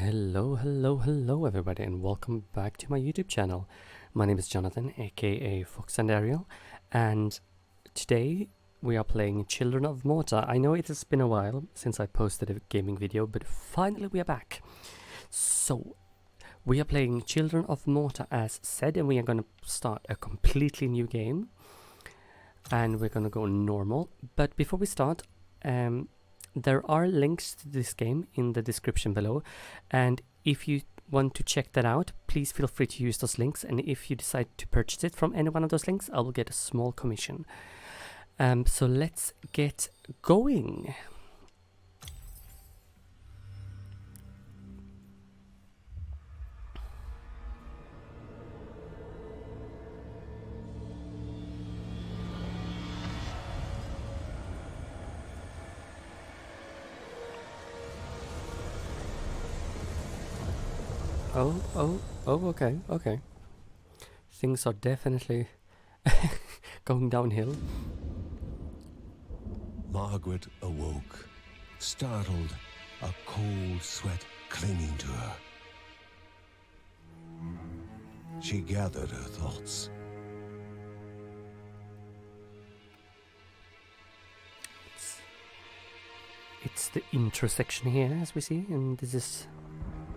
Hello everybody, and welcome back to my YouTube channel. My name is Jonathan, aka Fox and Ariel, and today we are playing Children of Morta. I know it has been a while since I posted a gaming video, but finally we are back. So, we are playing Children of Morta as said, and we are going to start a completely new game. And we're going to go normal. But before we start, there are links to this game in the description below, and if you want to check that out, please feel free to use those links, and if you decide to purchase it from any one of those links, I will get a small commission. So let's get going. Okay. Things are definitely going downhill. Margaret awoke, startled, a cold sweat clinging to her. She gathered her thoughts. It's the intersection here, as we see, and this is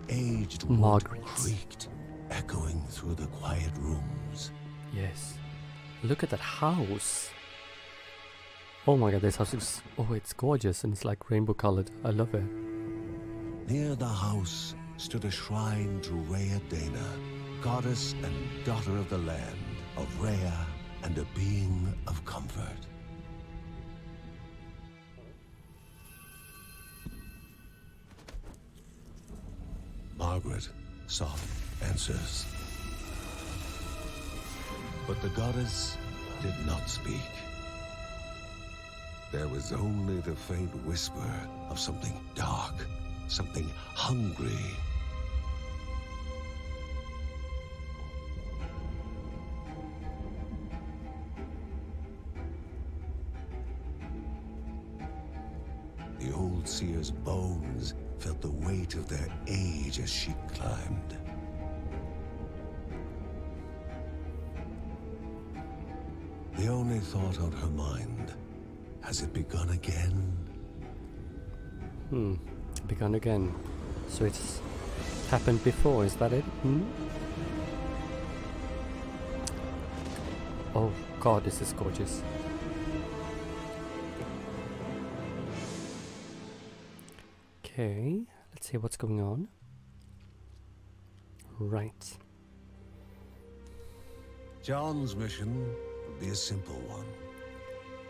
Aged Margaret. wood creaked, echoing through the quiet rooms. Yes. Look at that house. Oh my god, this house is... Oh, it's gorgeous and it's like rainbow colored. I love it. Near the house stood a shrine to Rhea Dana, goddess and daughter of the land, of Rhea and a being of comfort. Margaret sought answers. But the goddess did not speak. There was only the faint whisper of something dark, something hungry. The old seer's bones felt the weight of their age as she climbed. The only thought on her mind, has it begun again? Begun again. So it's happened before, is that it? Oh god, this is gorgeous. Okay, let's see what's going on. Right. John's mission would be a simple one.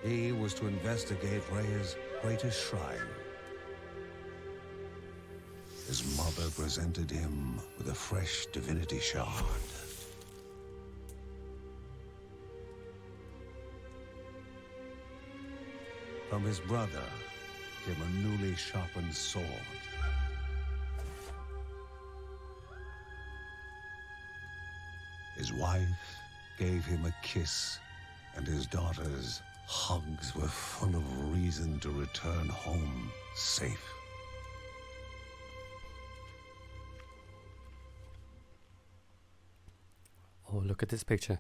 He was to investigate Rhea's greatest shrine. His mother presented him with a fresh divinity shard. From his brother came a newly sharpened sword. His wife gave him a kiss, and his daughter's hugs were full of reason to return home safe. Oh, look at this picture.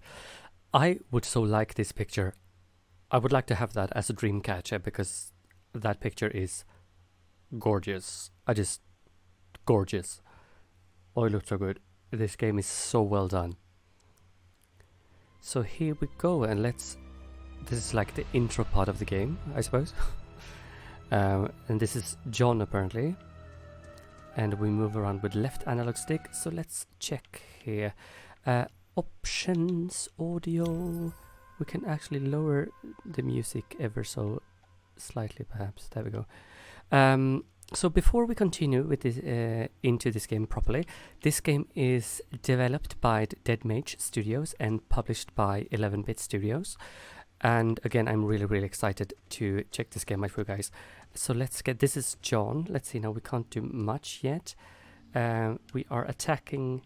I would so like this picture. I would like to have that as a dream catcher, because that picture is gorgeous. Gorgeous. Oh, it looks so good. This game is so well done. So here we go, and this is like the intro part of the game, I suppose. And this is John apparently. And we move around with left analog stick, so let's check here. Options, audio. We can actually lower the music ever so slightly, perhaps. There we go. So before we continue with this into this game properly, this game is developed by Dead Mage Studios and published by 11-Bit Studios. And again, I'm really excited to check this game out for you guys. So let's get, this is John. Let's see, now we can't do much yet. We are attacking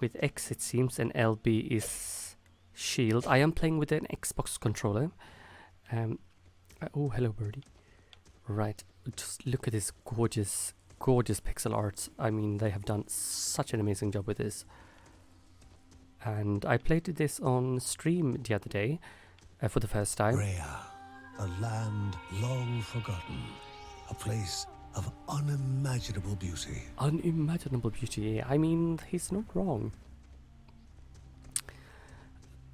with X, it seems, and LB is shield. I am playing with an Xbox controller. Oh, hello birdie. Right, just look at this gorgeous gorgeous pixel art. I mean, they have done such an amazing job with this. And I played this on stream the other day for the first time. Rhea, a land long forgotten, a place of unimaginable beauty. Unimaginable beauty. I mean, he's not wrong.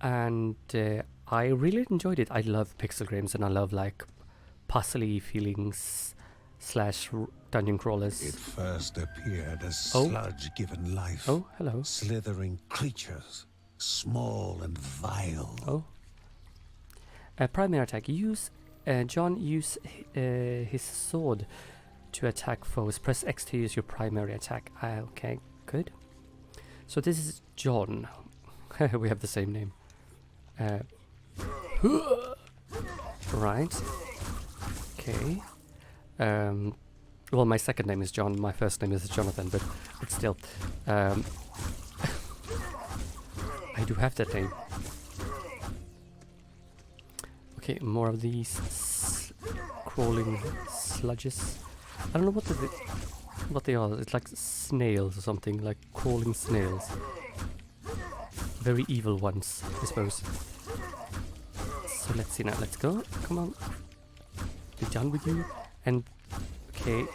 And I really enjoyed it. I love pixel games, and I love like puzzly feelings slash dungeon crawlers. It first appeared as sludge given life. Oh, hello. Slithering creatures, small and vile. Oh. Primary attack. John, use his sword to attack foes. Press X to use your primary attack. Okay, good. So this is John. We have the same name. Right. Okay. Well, my second name is John. My first name is Jonathan, but still. I do have that name. Okay, more of these crawling sludges. I don't know what they are. It's like snails or something, like crawling snails. Very evil ones, I suppose. So let's see now. Let's go. Come on. Be done with you. And okay.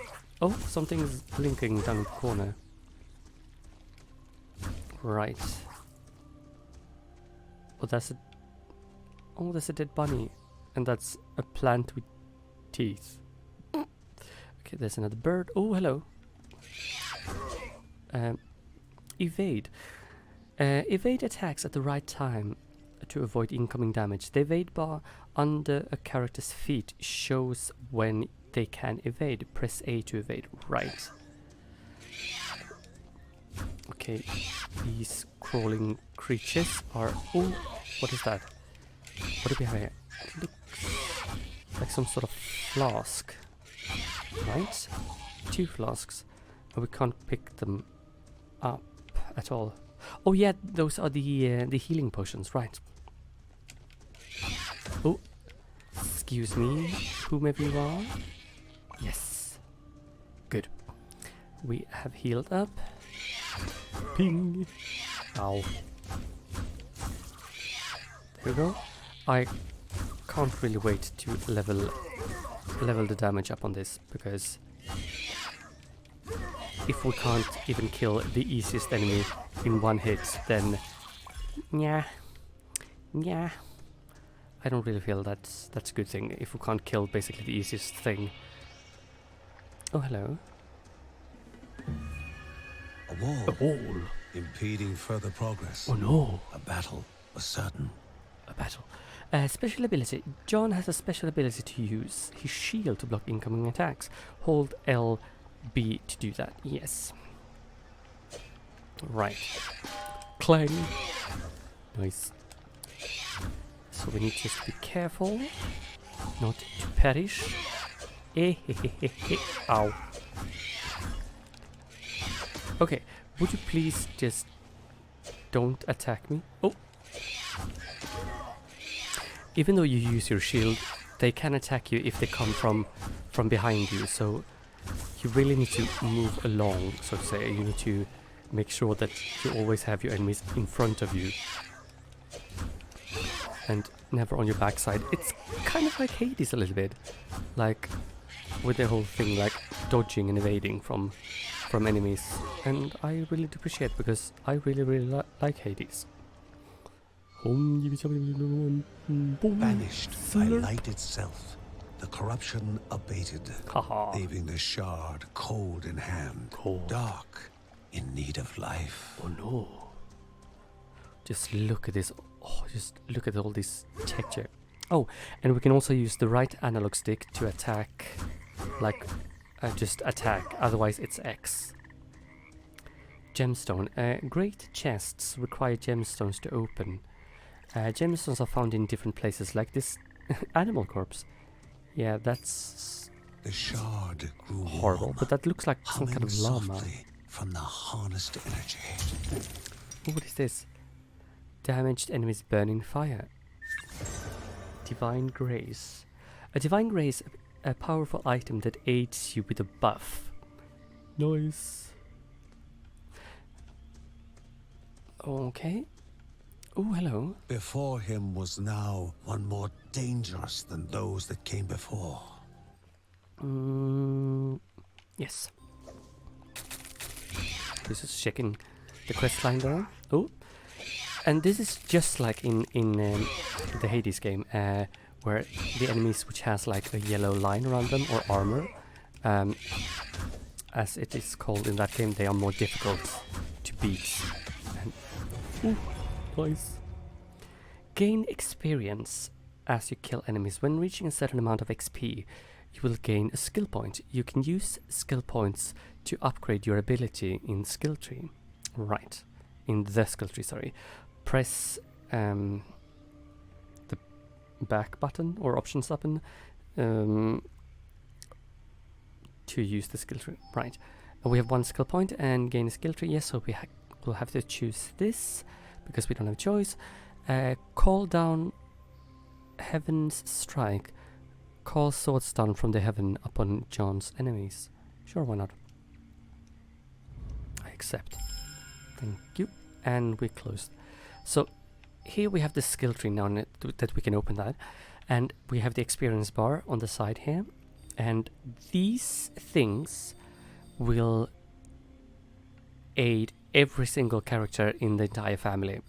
Oh, something's blinking down the corner. Right. Oh, that's a dead bunny, and that's a plant with teeth. Okay, there's another bird. Oh, hello. Evade. Evade attacks at the right time to avoid incoming damage. The evade bar under a character's feet shows when they can evade. Press A to evade. Right. Okay, these crawling creatures are... Oh, what is that? What do we have here? It looks like some sort of flask. Right? 2 flasks. And we can't pick them up at all. Oh yeah, those are the healing potions, right. Oh, excuse me, whomever you are. Yes. Good. We have healed up. Ping. Ow. There we go. I can't really wait to level the damage up on this, because if we can't even kill the easiest enemy in one hit, then yeah, I don't really feel that's a good thing if we can't kill basically the easiest thing. Oh, hello. A wall. A wall. Impeding further progress. Oh no. A battle was certain. A battle. Special ability. John has a special ability to use his shield to block incoming attacks. Hold LB to do that. Yes. Right. Clang. Nice. So we need just to be careful not to perish. Ow. Okay, would you please just don't attack me? Oh. Even though you use your shield, they can attack you if they come from behind you, so you really need to move along, so to say. You need to make sure that you always have your enemies in front of you and never on your backside. It's kind of like Hades a little bit, like with the whole thing like dodging and evading from enemies, and I really appreciate it because I really like Hades. Banished by light itself, the corruption abated, Haha. leaving the shard cold in hand, dark, in need of life. Oh no. Just look at this. Oh, just look at all this texture. Oh, and we can also use the right analog stick to attack, like just attack, otherwise it's X. Gemstone. Great chests require gemstones to open. Gemstones are found in different places, like this animal corpse. Yeah, that's the shard grew horrible, warm, but that looks like some kind of llama. From the harnessed energy. Oh, what is this? Damaged enemies burn in fire. Divine Grace. A Divine Grace, a powerful item that aids you with a buff. Nice. Okay. Oh, hello. Before him was now one more dangerous than those that came before. Yes. This is checking the quest line there. Oh, and this is just like in the Hades game, where the enemies which has like a yellow line around them or armor, as it is called in that game, they are more difficult to beat. And nice. Gain experience as you kill enemies. When reaching a certain amount of XP, you will gain a skill point. You can use skill points to upgrade your ability in skill tree. Right. In the skill tree, sorry. Press the back button or options button to use the skill tree. Right. We have one skill point and gain a skill tree. Yes, so we'll have to choose this because we don't have a choice. Call down Heaven's Strike. Call swords down from the heaven upon John's enemies. Sure, why not? I accept. Thank you. And we closed. So here we have the skill tree now that we can open that. And we have the experience bar on the side here. And these things will aid every single character in the entire family.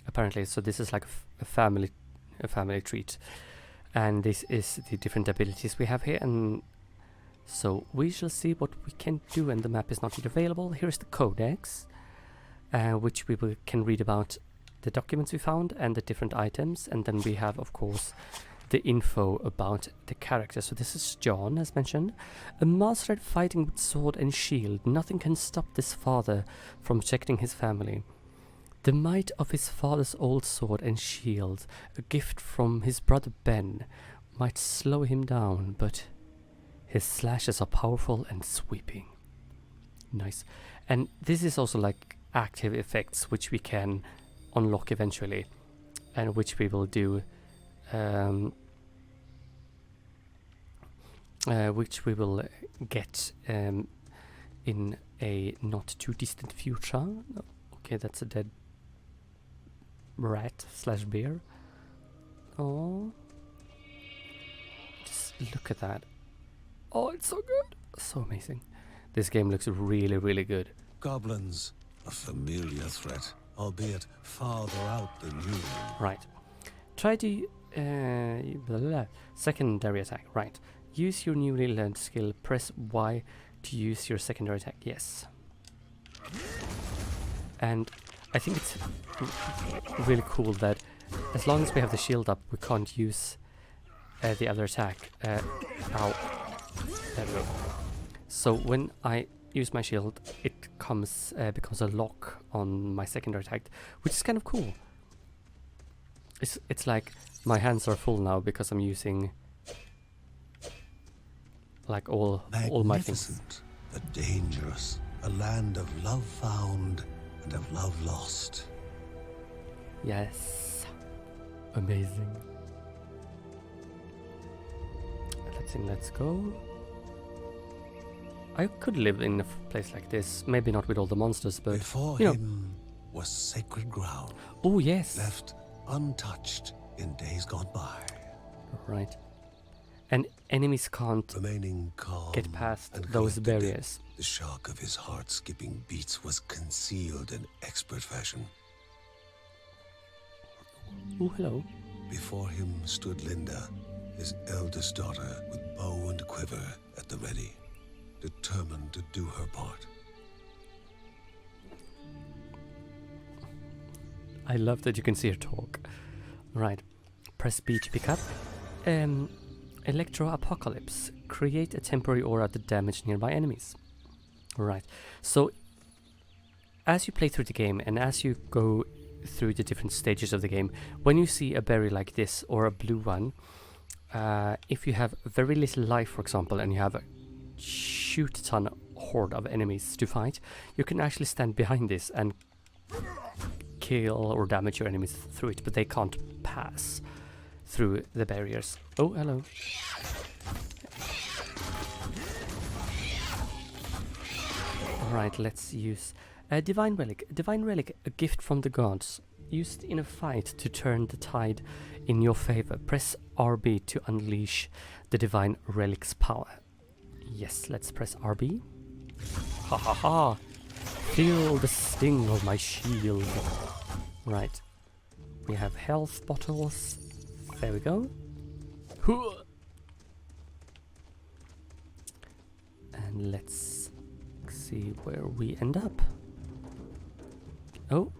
Apparently, so this is like a family treat. And this is the different abilities we have here, and so we shall see what we can do. And the map is not yet available. Here's the codex, which we can read about the documents we found and the different items, and then we have, of course, the info about the character. So this is John, as mentioned, a master at fighting with sword and shield. Nothing can stop this father from protecting his family. The might of his father's old sword and shield, a gift from his brother Ben, might slow him down, but his slashes are powerful and sweeping. Nice. And this is also like active effects which we can unlock eventually, and which we will do, which we will get in a not too distant future. Okay, that's a dead rat / bear. Oh, just look at that. Oh, it's so good, so amazing. This game looks really, really good. Goblins, a familiar threat, albeit farther out than you. Right. Try to secondary attack. Right. Use your newly learned skill. Press Y to use your secondary attack. Yes. And I think it's really cool that as long as we have the shield up, we can't use the other attack. Ow. There we go. So when I use my shield, it becomes a lock on my secondary attack, which is kind of cool. It's like my hands are full now because I'm using like all my things. Magnificent, but dangerous, a land of love found and of love lost. Yes. Amazing. Let's go. I could live in a place like this. Maybe not with all the monsters, but Before you know. him was sacred ground, Oh yes. left untouched in days gone by. Right. And enemies can't Remaining calm get past and those collected, barriers. the shock of his heart-skipping beats was concealed in expert fashion. Oh, hello. Before him stood Linda, his eldest daughter, with bow and quiver at the ready, determined to do her part. I love that you can see her talk. Right. Press B to pick up. Electro Apocalypse. Create a temporary aura to damage nearby enemies. Right. So, as you play through the game and as you go through the different stages of the game, when you see a berry like this or a blue one, if you have very little life, for example, and you have a shoot ton horde of enemies to fight, you can actually stand behind this and kill or damage your enemies through it, but they can't pass through the barriers. Oh, hello. Right, let's use a divine relic. Divine relic, a gift from the gods. Used in a fight to turn the tide in your favor. Press RB to unleash the divine relic's power. Yes, let's press RB. Ha ha ha! Feel the sting of my shield. Right. We have health bottles. There we go. And let's see where we end up. Oh.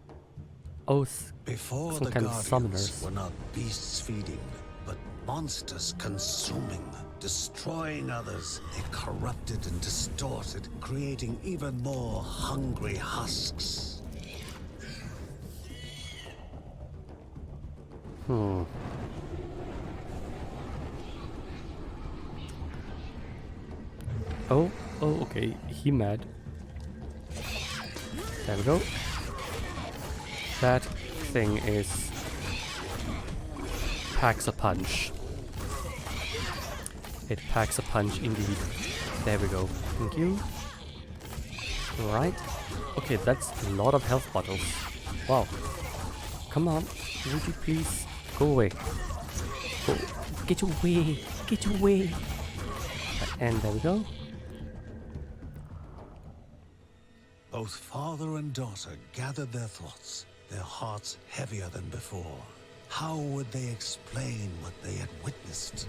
Oh, Before some the kind of Guardians summoners. were not beasts feeding, but monsters consuming, destroying others. They corrupted and distorted, creating even more hungry husks. Oh, okay, he mad. There we go. That thing is packs a punch. It packs a punch indeed. There we go. Thank you. Right. Okay, that's a lot of health bottles. Wow. Come on. Would you please go away? Go. Get away. Get away. And there we go. Both father and daughter gathered their thoughts, their hearts heavier than before. How would they explain what they had witnessed?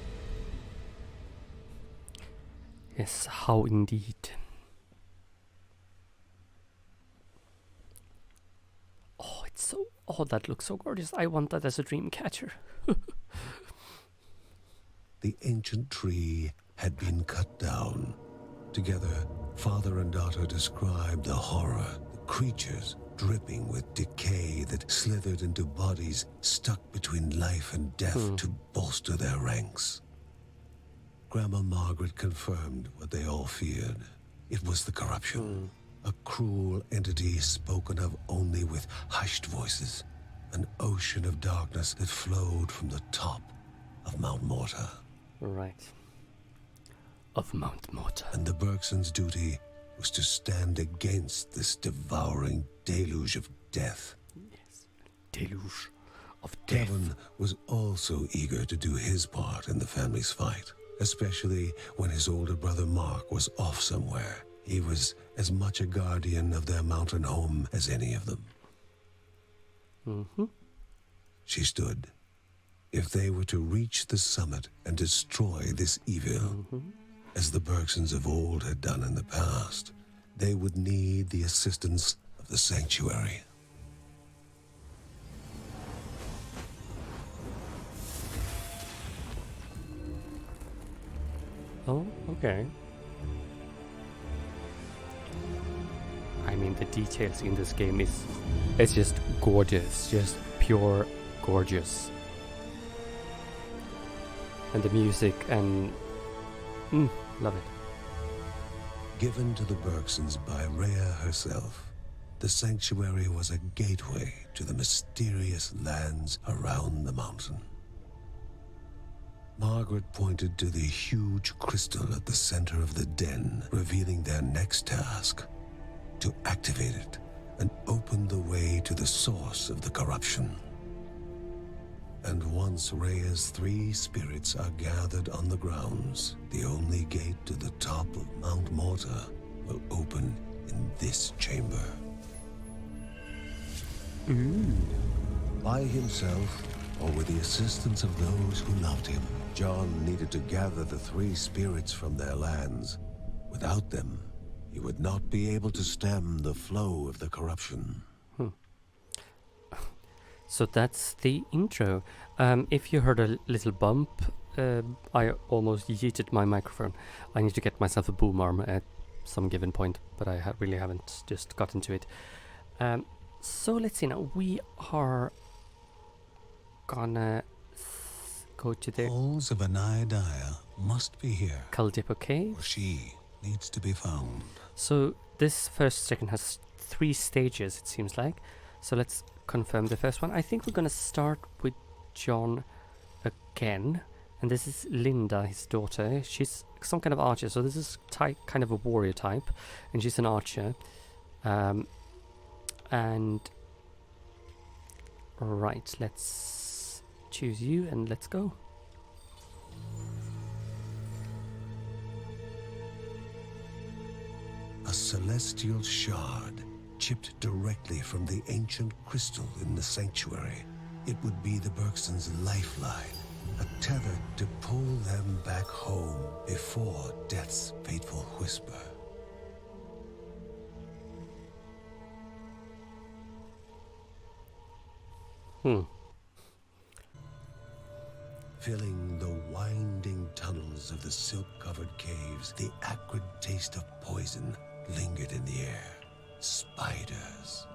Yes, how indeed. Oh, it's so... Oh, that looks so gorgeous. I want that as a dream catcher. The ancient tree had been cut down. Together, father and daughter described the horror, the creatures dripping with decay that slithered into bodies stuck between life and death to bolster their ranks. Grandma Margaret confirmed what they all feared. It was the corruption. A cruel entity spoken of only with hushed voices. An ocean of darkness that flowed from the top of Mount Morta. Right. Of Mount Morta. And the Bergsons' duty was to stand against this devouring deluge of death. Yes. Deluge of death. Kevin was also eager to do his part in the family's fight, especially when his older brother Mark was off somewhere. He was as much a guardian of their mountain home as any of them. She stood. If they were to reach the summit and destroy this evil, as the Bergsons of old had done in the past, they would need the assistance of the sanctuary. Oh, okay. I mean, the details in this game it's just gorgeous, just pure gorgeous. And the music and love it. Given to the Bergsons by Rhea herself, the sanctuary was a gateway to the mysterious lands around the mountain. Margaret pointed to the huge crystal at the center of the den, revealing their next task: to activate it and open the way to the source of the corruption. And once Rhea's 3 spirits are gathered on the grounds, the only gate to the top of Mount Morta will open in this chamber. By himself, or with the assistance of those who loved him, John needed to gather the 3 spirits from their lands. Without them, he would not be able to stem the flow of the corruption. So that's the intro. If you heard a little bump, I almost yeeted my microphone. I need to get myself a boom arm at some given point, but I really haven't just gotten to it. So let's see now. We are gonna go to the Halls of Anaidia must be here, Kaldipo Cave. or she needs to be found. So this first section has 3 stages, it seems like. So let's confirm the first one. I think we're gonna start with John again, And this is Linda, his daughter. She's some kind of archer, so this is kind of a warrior type, and she's an archer. And right, let's choose you and let's go. A celestial shard chipped directly from the ancient crystal in the sanctuary. It would be the Bergsons' lifeline, a tether to pull them back home before death's fateful whisper. Filling the winding tunnels of the silk-covered caves, the acrid taste of poison lingered in the air. Spiders.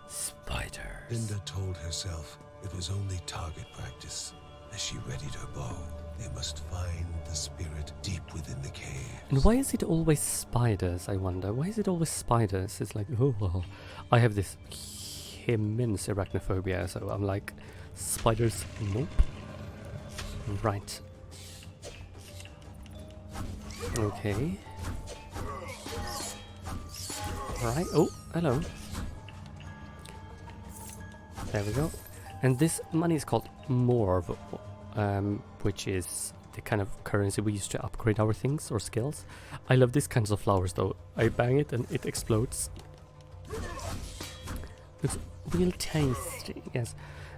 Spiders. Linda told herself it was only target practice. As she readied her bow, they must find the spirit deep within the cave. And why is it always spiders, I wonder? Why is it always spiders? It's like, oh, well, I have this immense arachnophobia, so I'm like, spiders, nope. Right. Okay. Right. Oh, hello. There we go. And this money is called Morv, which is the kind of currency we use to upgrade our things or skills. I love these kinds of flowers though. I bang it and it explodes. It's real tasty, yes.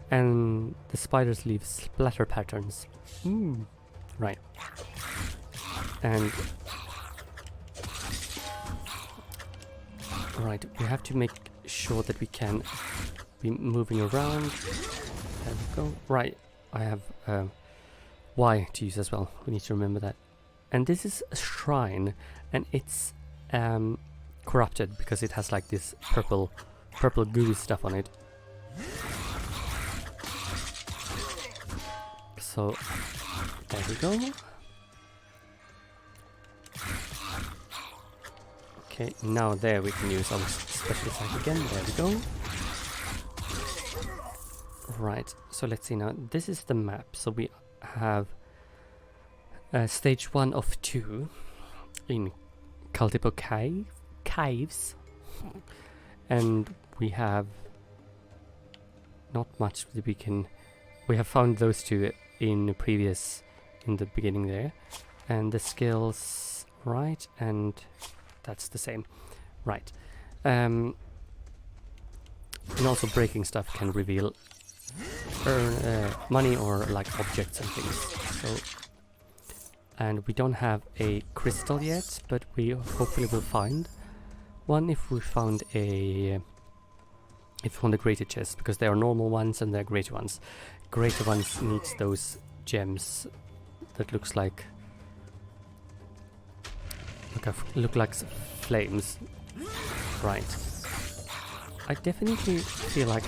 And the spiders leave splatter patterns. Right. And right, we have to make sure that we can be moving around. There we go. Right, I have Y to use as well. We need to remember that. And this is a shrine, and it's corrupted because it has like this purple gooey stuff on it. So there we go. Okay, now there we can use our special attack again. There we go. Right, so let's see now. This is the map. So we have stage 1 of 2 in Cultipo Caves. And we have not much that we can... We have found those two in the beginning there. And the skills, right, and that's the same. Right. And also breaking stuff can reveal money or like objects and things. So, and we don't have a crystal yet, but we hopefully will find one if we found a greater chest, because there are normal ones and there are greater ones. Greater ones needs those gems that look like flames. Right. I definitely feel like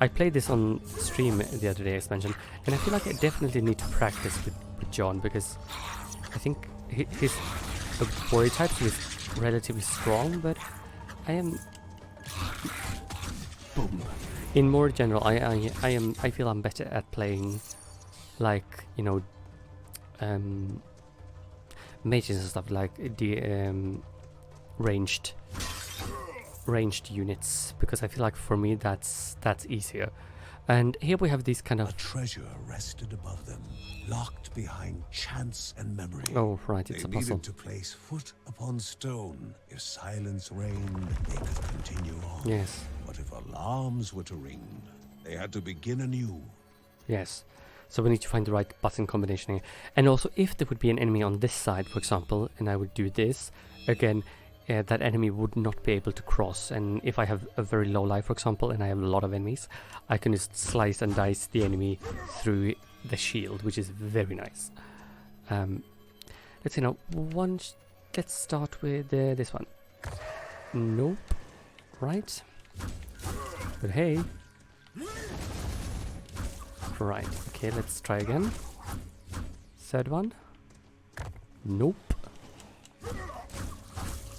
I played this on stream the other day, as mentioned, and I feel like I definitely need to practice with John, because I think his warrior type is relatively strong, but I am boom. In more general, I feel I'm better at playing, like, you know, mages and stuff, like the ranged units, because I feel like for me that's easier. And here we have these kind of... A treasure rested above them, locked behind chance and memory. Oh, right, it's a puzzle. They needed to place foot upon stone. If silence reigned, they could continue on. Yes. But if alarms were to ring, they had to begin anew. Yes. So we need to find the right button combination here. And also, if there would be an enemy on this side, for example, and I would do this, again, that enemy would not be able to cross. And if I have a very low life, for example, and I have a lot of enemies, I can just slice and dice the enemy through the shield, which is very nice. Let's see now. Let's start with this one. Nope. Right. But hey. Right. Okay, let's try again. Third one. Nope.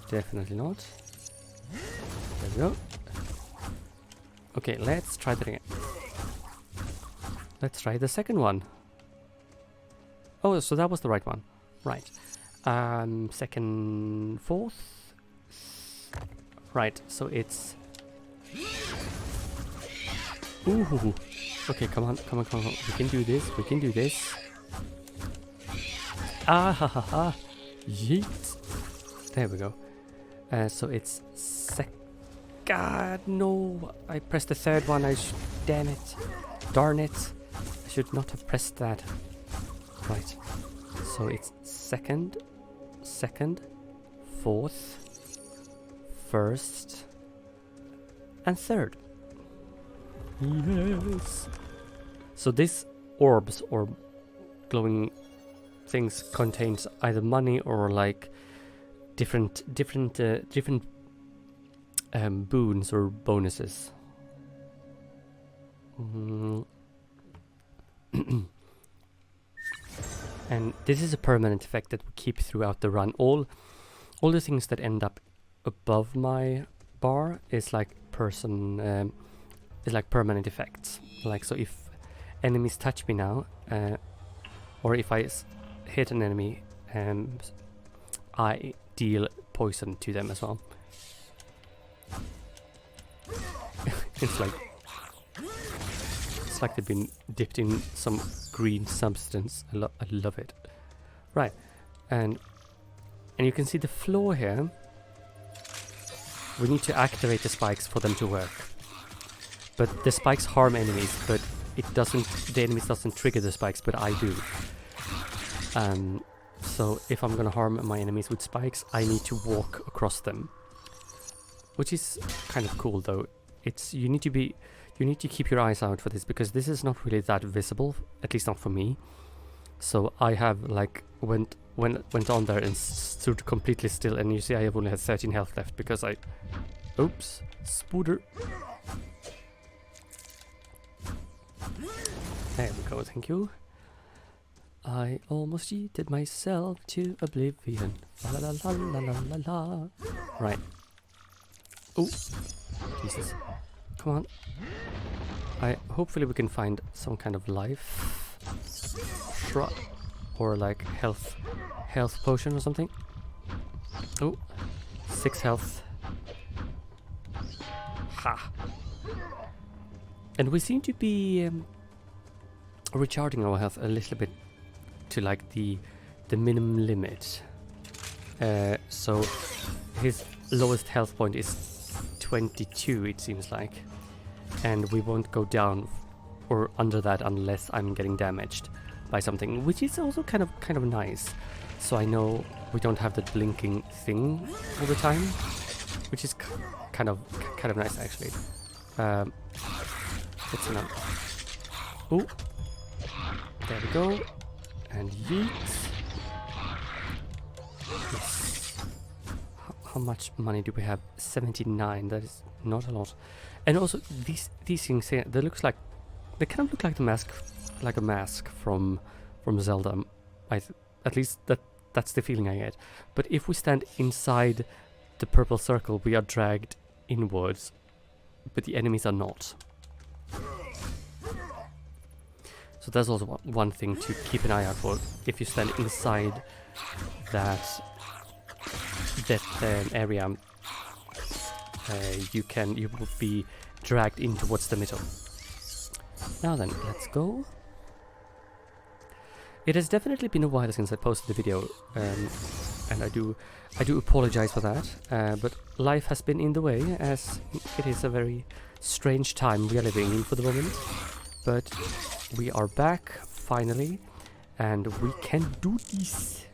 Definitely not. There we go. Okay, let's try that again. Let's try the second one. Oh, so that was the right one. Right. Second, fourth. Right, so it's... Ooh. Okay, come on. We can do this. Ah ha ha ha. Yeet. There we go. So it's God, no. I pressed the third one. Damn it. Darn it. I should not have pressed that. Right. So it's second, fourth, first, and third. Yes. So this orbs or glowing things contains either money or like different boons or bonuses. And this is a permanent effect that we keep throughout the run. All the things that end up above my bar is like permanent effects. Like, so if enemies touch me now, or if I hit an enemy, I deal poison to them as well. It's like they've been dipped in some green substance. I love it. Right, and you can see the floor here. We need to activate the spikes for them to work. But the spikes harm enemies, but it doesn't. The enemies doesn't trigger the spikes, but I do. So if I'm gonna harm my enemies with spikes, I need to walk across them, which is kind of cool though. You need to keep your eyes out for this, because this is not really that visible, at least not for me. So I have like went on there and stood completely still, and you see I have only had 13 health left because I... Oops, spooder. There we go, thank you. I almost yeeted myself to oblivion. La la la la la la la. Right. Oh, Jesus. Come on. Hopefully we can find some kind of life shrub or like health potion or something. Oh, 6 health. Ha. And we seem to be recharging our health a little bit to like the minimum limit. So his lowest health point is 22, it seems like. And we won't go down or under that unless I'm getting damaged by something, which is also kind of nice. So I know we don't have that blinking thing all the time, which is kind of nice actually. Let's see now. Oh, there we go. And yeet. Yes. How much money do we have? 79. That is not a lot. And also these things here, they kind of look like a mask from Zelda. At least that's the feeling I get. But if we stand inside the purple circle, we are dragged inwards, but the enemies are not. So that's also one thing to keep an eye out for. If you stand inside that area, you will be dragged in towards the middle. Now then, let's go. It has definitely been a while since I posted the video, and I do apologize for that. But life has been in the way, as it is a very strange time we are living in for the moment. But we are back finally, and we can do this.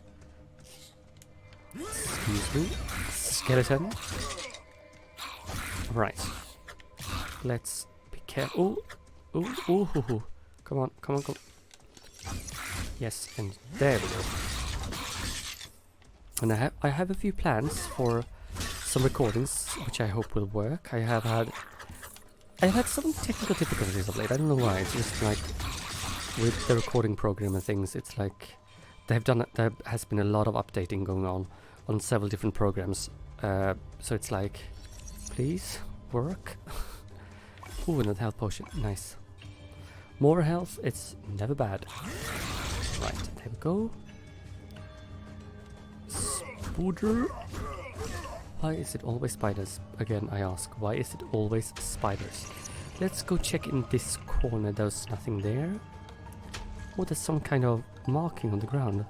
Excuse me, skeleton. Right. Let's be careful. Ooh. Come on. Yes, and there we go. And I have a few plans for some recordings, which I hope will work. I've had some technical difficulties of late. I don't know why. It's just like with the recording program and things. It's like there has been a lot of updating going on several different programs. So it's like, please work. Ooh, another health potion. Nice. More health. It's never bad. Right, there we go. Spooder. Why is it always spiders? Again, I ask, why is it always spiders? Let's go check in this corner. There's nothing there. Oh, there's some kind of marking on the ground.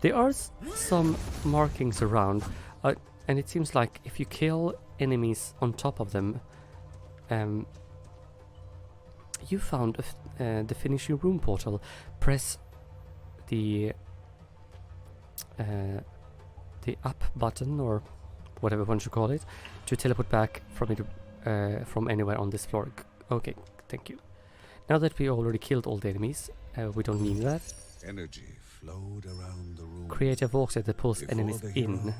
There are some markings around, and it seems like if you kill enemies on top of them, you found the finishing room portal. Press the up button, or whatever one should call it, to teleport back from it from anywhere on this floor. Okay, thank you. Now that we already killed all the enemies, we don't need that. Energy flowed around the room. Create a vortex that pulls Before enemies the in. hero,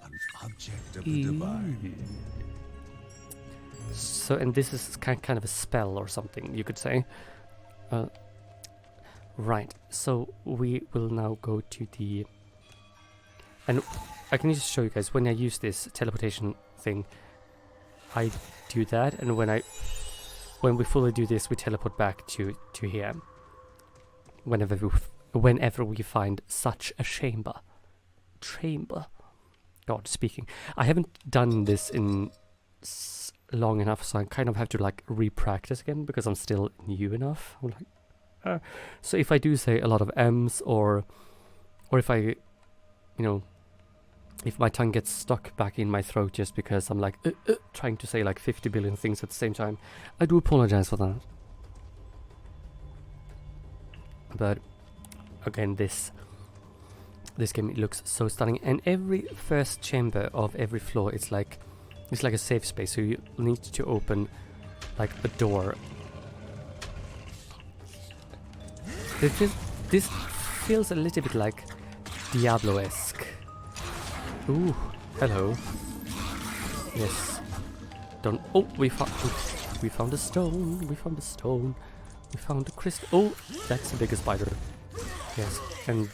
an object of the divine. So, and this is kind of a spell or something, you could say. Right, so we will now go to the... And I can just show you guys, when I use this teleportation thing, I do that, and when we fully do this, we teleport back to here. Whenever we find such a chamber. God speaking. I haven't done this in long enough, so I kind of have to like re-practice again because I'm still new enough. I'm like, so if I do say a lot of M's, or if I, you know, if my tongue gets stuck back in my throat just because I'm like trying to say like 50 billion things at the same time, I do apologize for that. But again, this game, it looks so stunning, and every first chamber of every floor, it's like a safe space, so you need to open like a door. This feels a little bit like Diablo-esque. Ooh, hello. Yes. Don't. Oh, we found a stone. We found a stone. We found a crystal. Oh, that's a bigger spider. Yes, and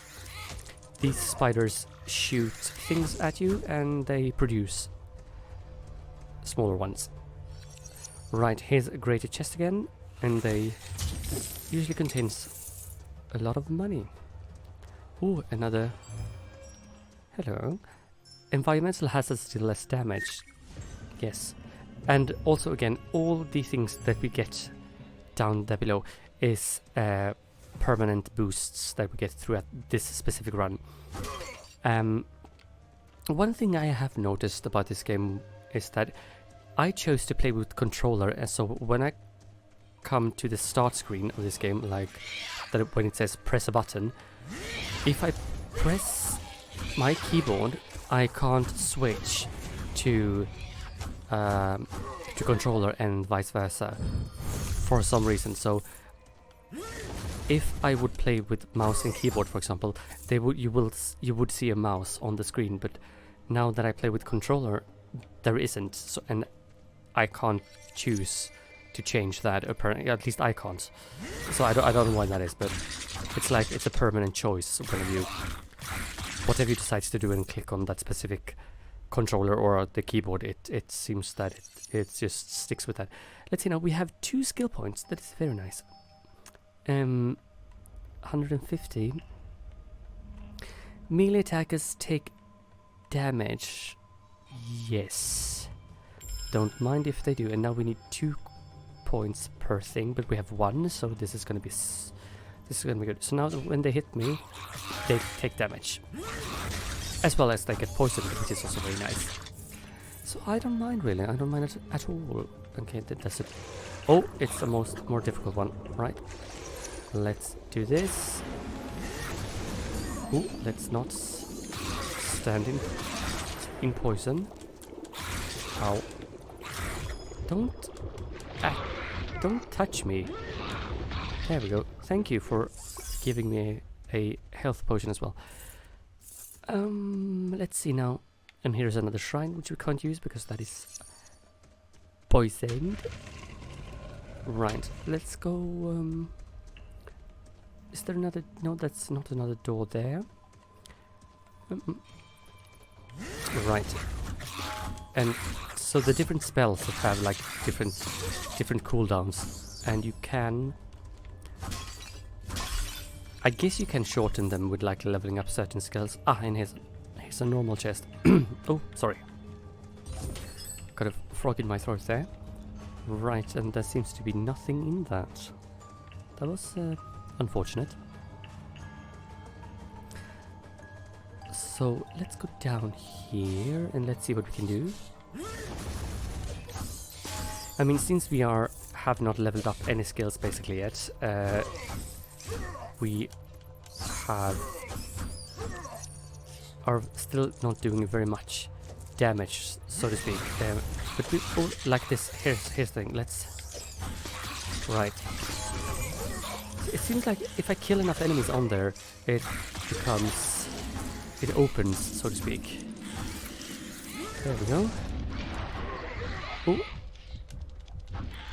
these spiders shoot things at you, and they produce smaller ones. Right, here's a greater chest again, and they usually contains a lot of money. Ooh, another. Hello. Environmental hazards deal less damage. Yes. And also, again, all the things that we get down there below is permanent boosts that we get throughout this specific run. One thing I have noticed about this game is that I chose to play with controller, and so when I come to the start screen of this game, like that, when it says press a button, if I press my keyboard, I can't switch to controller and vice versa for some reason. So if I would play with mouse and keyboard, for example, you would see a mouse on the screen, but now that I play with controller, there isn't. So, and I can't choose to change that. Apparently, at least I can't. So I don't know why that is, but it's like it's a permanent choice whenever you, whatever you decide to do and click on that specific controller or the keyboard, it seems that it just sticks with that. Let's see now, we have 2 skill points. That is very nice. 150. Melee attackers take damage. Yes. Don't mind if they do. And now we need 2 points per thing, but we have 1, so this is gonna be good. So now when they hit me, they take damage, as well as they get poisoned, which is also very nice. So I don't mind, really. I don't mind it at all. Okay, that's it. Oh, it's the more difficult one, right? Let's do this. Ooh, let's not stand in poison. Ow. Don't touch me. There we go. Thank you for giving me a health potion as well. Let's see now. And here's another shrine which we can't use because that is poisoned. Right, let's go. Is there another? No, that's not another door there. Right. And so the different spells that have like different cooldowns, and you can I guess you can shorten them with like leveling up certain skills. Ah, and here's a normal chest. Oh, sorry. Got a frog in my throat there. Right, and there seems to be nothing in that. That was unfortunate. So let's go down here and let's see what we can do. I mean, since we have not leveled up any skills basically yet, we are still not doing very much damage, so to speak. But we like this. Here's the thing. Right. It seems like if I kill enough enemies on there, it opens, so to speak. There we go. Oh.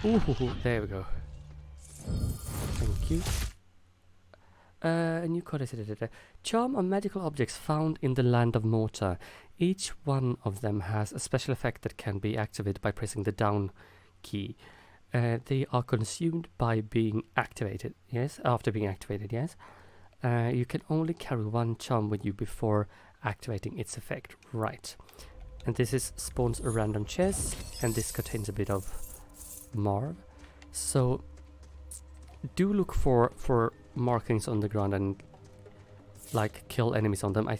Ooh, there we go. Thank you. New code. Charm on magical objects found in the land of Morta. Each one of them has a special effect that can be activated by pressing the down key. They are consumed by being activated. Yes, after being activated. Yes. You can only carry one charm with you before activating its effect. Right. And this spawns a random chest, and this contains a bit of marv. So do look for markings on the ground and like kill enemies on them. I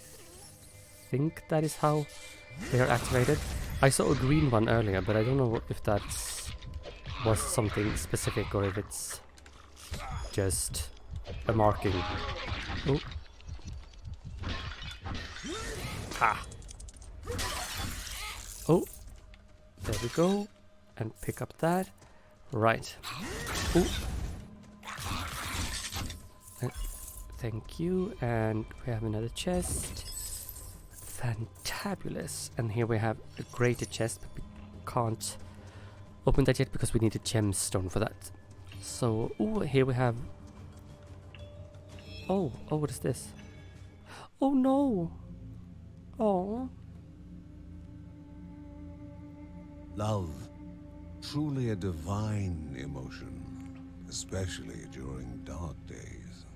think that is how they are activated. I saw a green one earlier, but I don't know if that was something specific or if it's just a marking. Oh. Ah. Oh. There we go. And pick up that. Right. Oh. Thank you. And we have another chest. Fantabulous. And here we have a greater chest, but we can't open that yet because we need a gemstone for that. So, ooh, here we have... Oh, what is this? Oh no! Oh. Love. Truly a divine emotion, especially during dark days.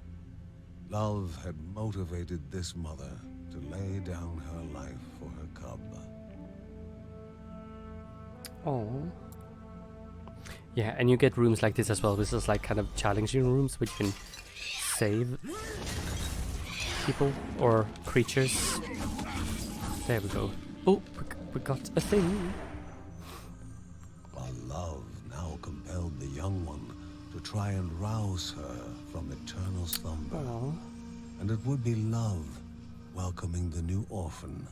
Love had motivated this mother to lay down her life for her cub. Oh. Yeah, and you get rooms like this as well. This is like kind of challenging rooms which you can save people or creatures. There we go. Oh, we got a thing. While love now compelled the young one to try and rouse her from eternal slumber. Aww. And it would be love welcoming the new orphan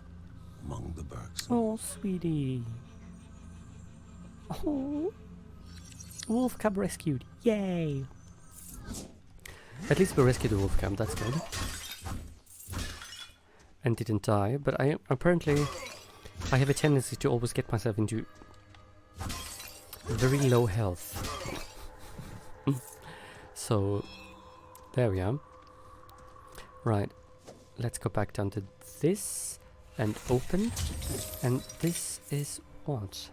among the Bergsons. Oh, sweetie. Oh. Wolf cub rescued. Yay. At least we rescued the wolf cub, that's good. And didn't die, but I have a tendency to always get myself into very low health. So there we are. Right, let's go back down to this and open. And this is what?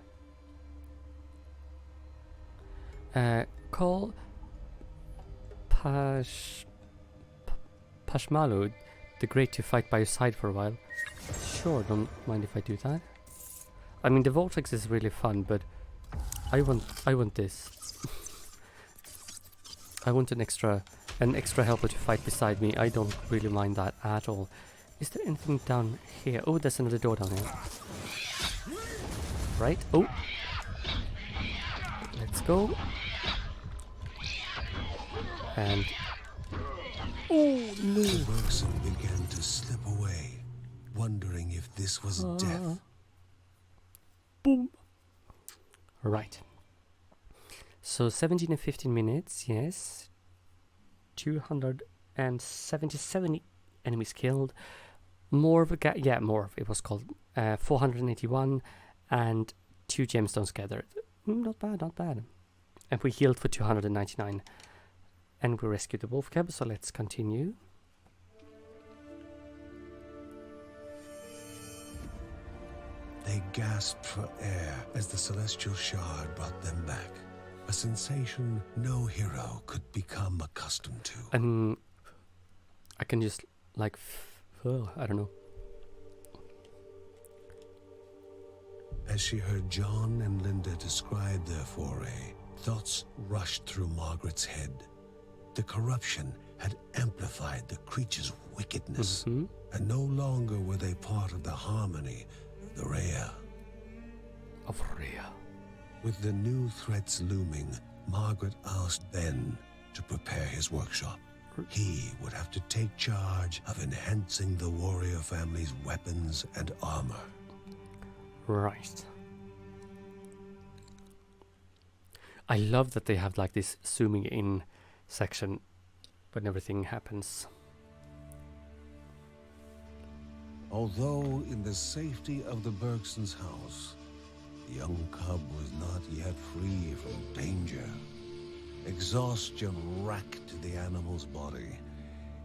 Call Pashmalu the Great to fight by your side for a while. Sure, don't mind if I do that. I mean, the vortex is really fun, but I want this. I want an extra helper to fight beside me. I don't really mind that at all. Is there anything down here? Oh, there's another door down here. Right. Oh. Let's go. And oh no! The Bergson began to slip away, wondering if this was death. Boom. Right. So 17 and 15 minutes, yes. 277 enemies killed. Morv, Morv, it was called. 481 and 2 gemstones gathered. Not bad, not bad. And we healed for 299. And we rescued the wolf cub, so let's continue. They gasped for air as the celestial shard brought them back. A sensation no hero could become accustomed to. I can just like, I don't know. As she heard John and Linda describe their foray, thoughts rushed through Margaret's head. The corruption had amplified the creature's wickedness, and no longer were they part of the harmony of the Rhea. With the new threats looming, Margaret asked Ben to prepare his workshop. He would have to take charge of enhancing the warrior family's weapons and armor. Right. I love that they have like this zooming in section when everything happens. Although in the safety of the Bergsons' house, the young cub was not yet free from danger. Exhaustion racked the animal's body,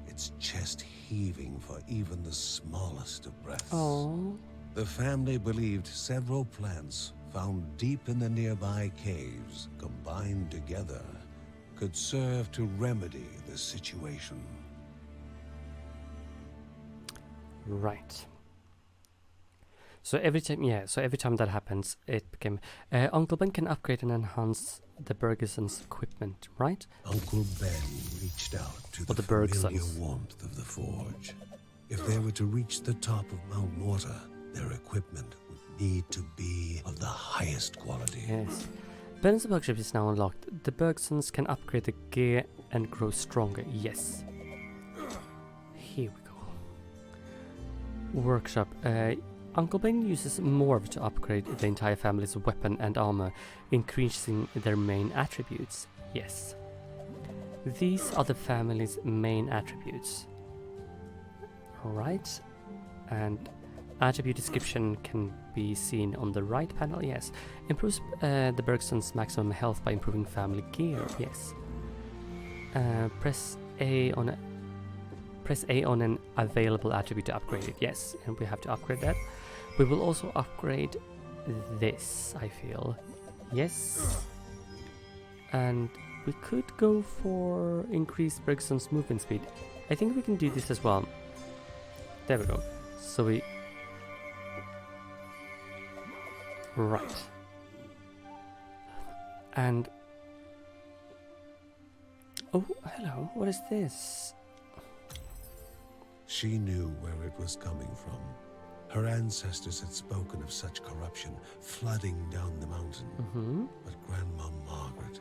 its chest heaving for even the smallest of breaths. Oh. The family believed several plants found deep in the nearby caves, combined together, could serve to remedy the situation. Right. So every time that happens, it became Uncle Ben can upgrade and enhance the Bergsons' equipment, right? Uncle Ben reached out to the familiar Bergsons. warmth of the forge. If they were to reach the top of Mount Morta, their equipment would need to be of the highest quality. Yes. Ben's workshop is now unlocked. The Bergsons can upgrade the gear and grow stronger. Yes. Here we go. Workshop. Uncle Ben uses Morve to upgrade the entire family's weapon and armor, increasing their main attributes. Yes. These are the family's main attributes. Alright. And attribute description can be seen on the right panel. Yes. Improves the Bergsons' maximum health by improving family gear. Yes. Press A on an available attribute to upgrade it. Yes, and we have to upgrade that. We will also upgrade this, I feel. Yes. And we could go for increased Bergsons' movement speed. I think we can do this as well. There we go. So we... Right. And... Oh, hello. What is this? She knew where it was coming from. Her ancestors had spoken of such corruption flooding down the mountain. But Grandma Margaret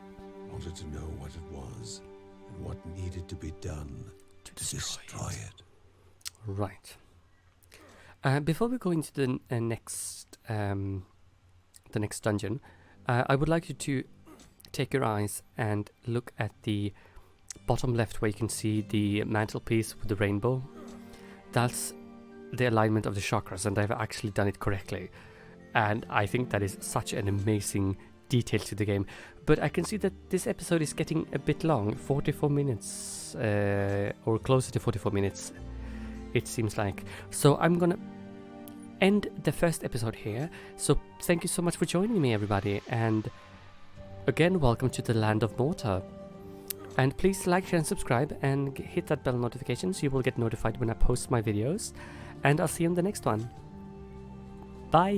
wanted to know what it was and what needed to be done to destroy it. Right. Before we go into the next dungeon, I would like you to take your eyes and look at the bottom left where you can see the mantelpiece with the rainbow. That's the alignment of the chakras, and they've actually done it correctly. And I think that is such an amazing detail to the game. But I can see that this episode is getting a bit long, 44 minutes, or closer to 44 minutes, it seems like. So I'm gonna end the first episode here. So thank you so much for joining me, everybody. And again, welcome to the land of Morta. And please like, share and subscribe and hit that bell notification so you will get notified when I post my videos. And I'll see you in the next one. Bye!